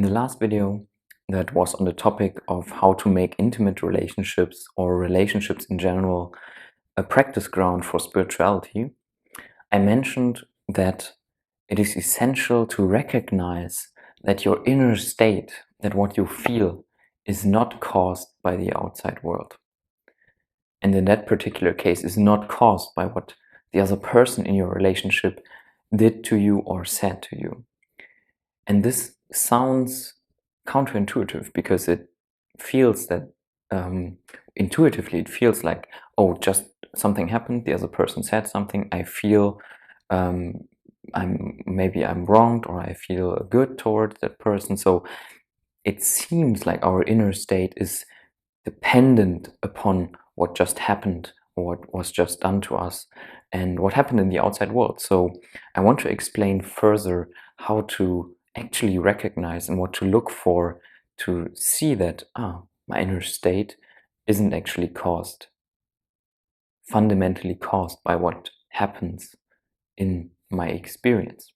the last video that was on the topic of how to make intimate relationships or relationships in general a practice ground for spirituality, I mentioned that it is essential to recognize that your inner state, that what you feel, is not caused by the outside world. And in that particular case, is not caused by what the other person in your relationship did to you or said to you. And this sounds counterintuitive because it feels that intuitively it feels like, oh, just something happened, the other person said something, I feel I'm wronged, or I feel good towards that person. So it seems like our inner state is dependent upon what just happened or what was just done to us and what happened in the outside world. So I want to explain further how to actually recognize and what to look for to see that my inner state isn't actually fundamentally caused by what happens in my experience.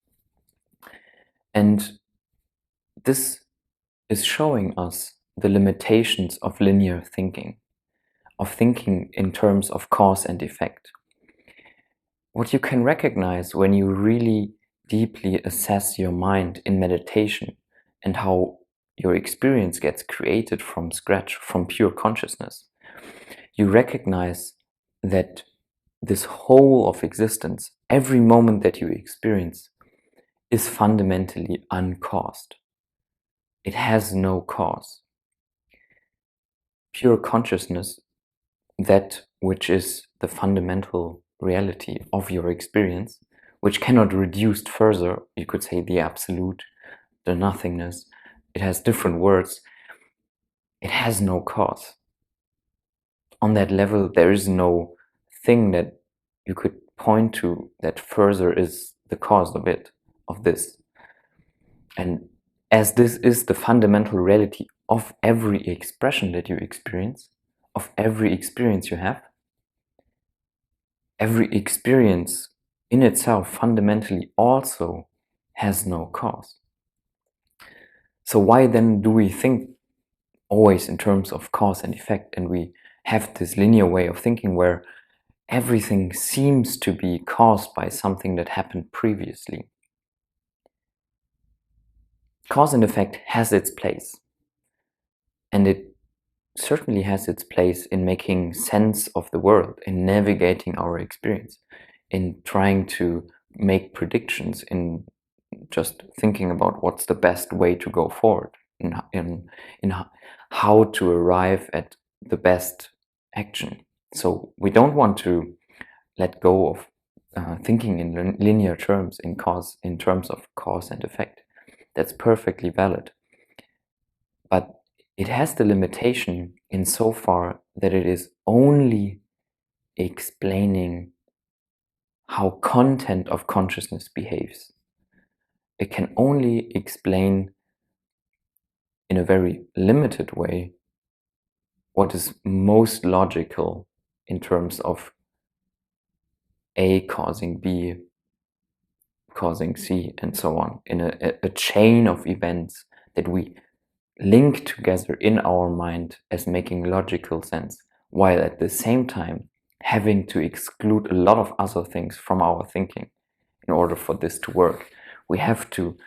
And this is showing us the limitations of linear thinking, of thinking in terms of cause and effect. What you can recognize when you really deeply assess your mind in meditation and how your experience gets created from scratch, from pure consciousness, you recognize that this whole of existence, every moment that you experience, is fundamentally uncaused. It has no cause. Pure consciousness, that which is the fundamental reality of your experience, which cannot be reduced further, you could say the absolute, the nothingness, it has different words, it has no cause. On that level, there is no thing that you could point to that further is the cause of it, of this. And as this is the fundamental reality of every expression that you experience, of every experience you have, every experience in itself fundamentally also has no cause. So why then do we think always in terms of cause and effect, and we have this linear way of thinking where everything seems to be caused by something that happened previously? Cause and effect has its place, and it certainly has its place in making sense of the world, in navigating our experience, in trying to make predictions, in just thinking about what's the best way to go forward, in how to arrive at the best action. So we don't want to let go of thinking in linear terms, in terms of cause and effect. That's perfectly valid. But it has the limitation insofar that it is only explaining how content of consciousness behaves. It can only explain in a very limited way what is most logical in terms of A causing B, causing C, and so on, in a chain of events that we link together in our mind as making logical sense, while at the same time having to exclude a lot of other things from our thinking in order for this to work. We have to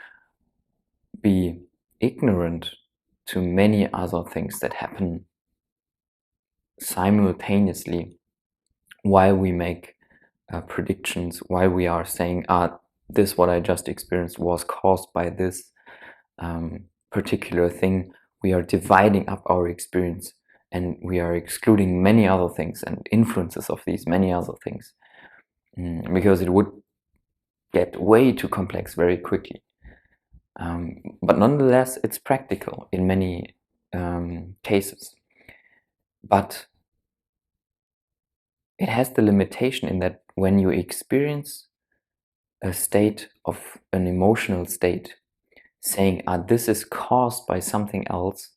be ignorant to many other things that happen simultaneously while we make predictions, while we are saying, this what I just experienced was caused by this particular thing. We are dividing up our experience and we are excluding many other things and influences of these many other things, because it would get way too complex very quickly. But nonetheless, it's practical in many cases. But it has the limitation in that when you experience a state of an emotional state, saying, this is caused by something else,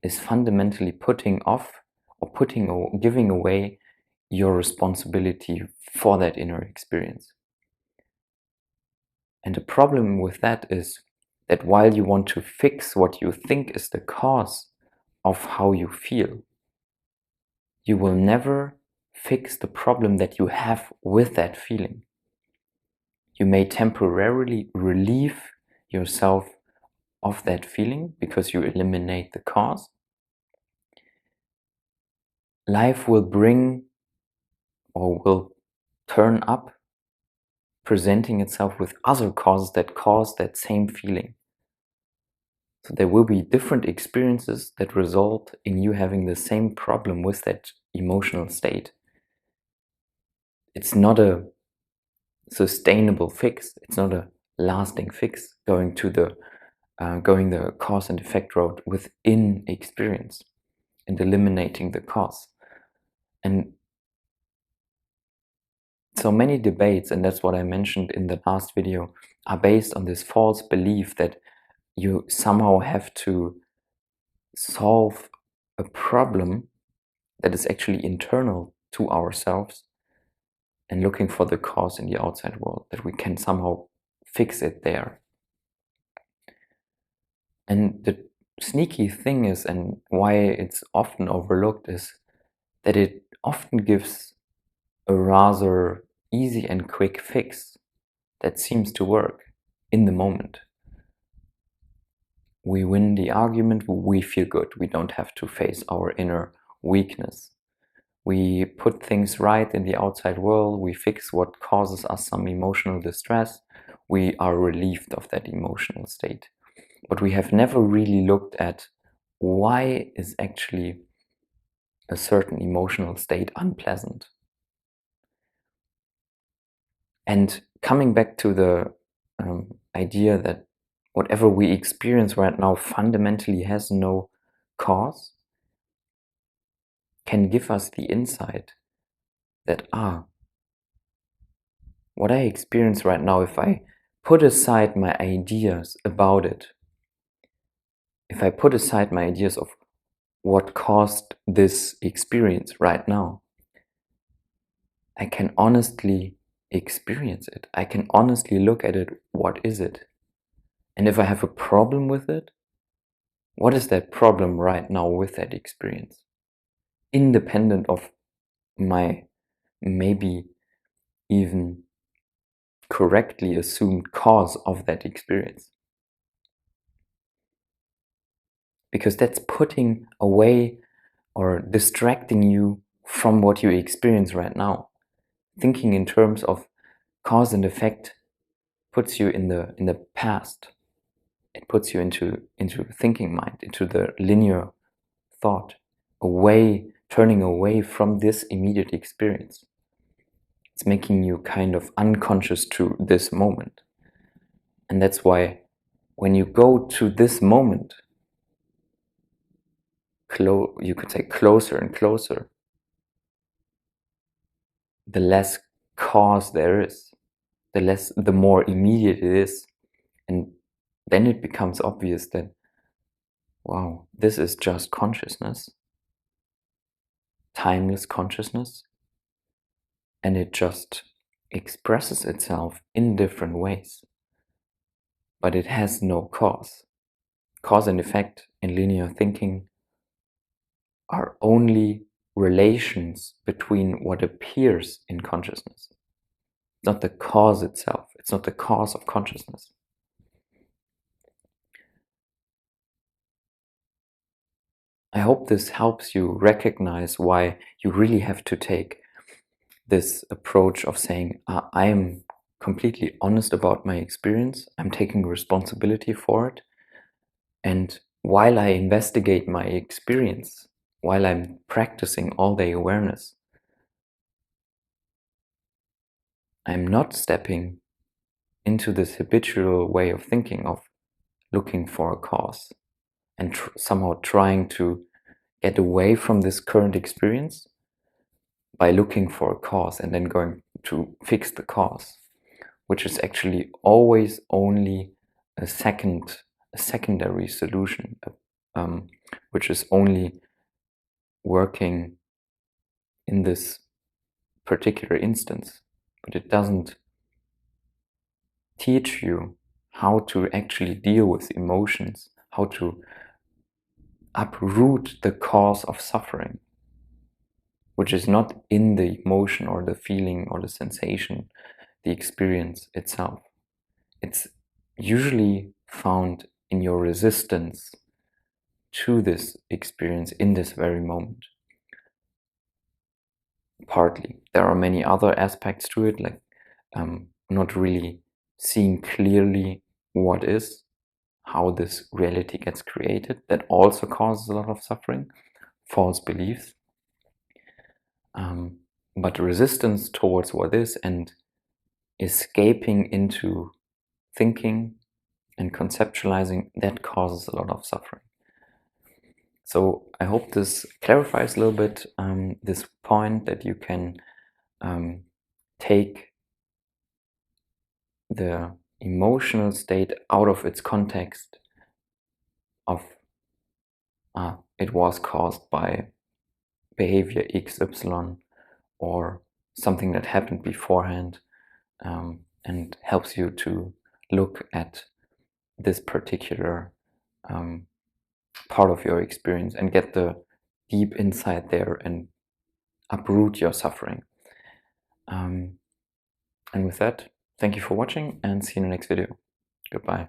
is fundamentally putting off or giving away your responsibility for that inner experience. And the problem with that is that while you want to fix what you think is the cause of how you feel, you will never fix the problem that you have with that feeling. You may temporarily relieve yourself of that feeling because you eliminate the cause. Life will bring or will turn up presenting itself with other causes that cause that same feeling. So there will be different experiences that result in you having the same problem with that emotional state. It's not a sustainable fix. It's not a lasting fix going the cause and effect road within experience and eliminating the cause. And so many debates, and that's what I mentioned in the last video, are based on this false belief that you somehow have to solve a problem that is actually internal to ourselves and looking for the cause in the outside world, that we can somehow fix it there. And the sneaky thing is, and why it's often overlooked, is that it often gives a rather easy and quick fix that seems to work in the moment. We win the argument, we feel good. We don't have to face our inner weakness. We put things right in the outside world, we fix what causes us some emotional distress, we are relieved of that emotional state. But we have never really looked at why is actually a certain emotional state unpleasant. And coming back to the idea that whatever we experience right now fundamentally has no cause, can give us the insight that, what I experience right now, if I put aside my ideas about it, if I put aside my ideas of what caused this experience right now, I can honestly experience it. I can honestly look at it. What is it? And if I have a problem with it, what is that problem right now with that experience? Independent of my maybe even correctly assumed cause of that experience. Because that's putting away or distracting you from what you experience right now. Thinking in terms of cause and effect puts you in the past. It puts you into thinking mind, into the linear thought, turning away from this immediate experience. It's making you kind of unconscious to this moment. And that's why when you go to this moment, you could say closer and closer, the less cause there is, the more immediate it is. And then it becomes obvious that, wow, this is just consciousness, timeless consciousness, and it just expresses itself in different ways. But it has no cause. Cause and effect in linear thinking are only relations between what appears in consciousness, not the cause itself. It's not the cause of consciousness. I hope this helps you recognize why you really have to take this approach of saying, I am completely honest about my experience, I'm taking responsibility for it, and while I investigate my experience, while I'm practicing all-day awareness, I'm not stepping into this habitual way of thinking of looking for a cause and somehow trying to get away from this current experience by looking for a cause and then going to fix the cause, which is actually always only a secondary solution, which is only working in this particular instance, but it doesn't teach you how to actually deal with emotions, how to uproot the cause of suffering, which is not in the emotion or the feeling or the sensation, the experience itself. It's usually found in your resistance to this experience in this very moment. Partly. There are many other aspects to it, like not really seeing clearly what is, how this reality gets created. That also causes a lot of suffering, false beliefs. But resistance towards what is and escaping into thinking and conceptualizing, that causes a lot of suffering. So I hope this clarifies a little bit this point, that you can take the emotional state out of its context of it was caused by behavior XY or something that happened beforehand, and helps you to look at this particular part of your experience and get the deep insight there and uproot your suffering. And with that, thank you for watching and see you in the next video. Goodbye.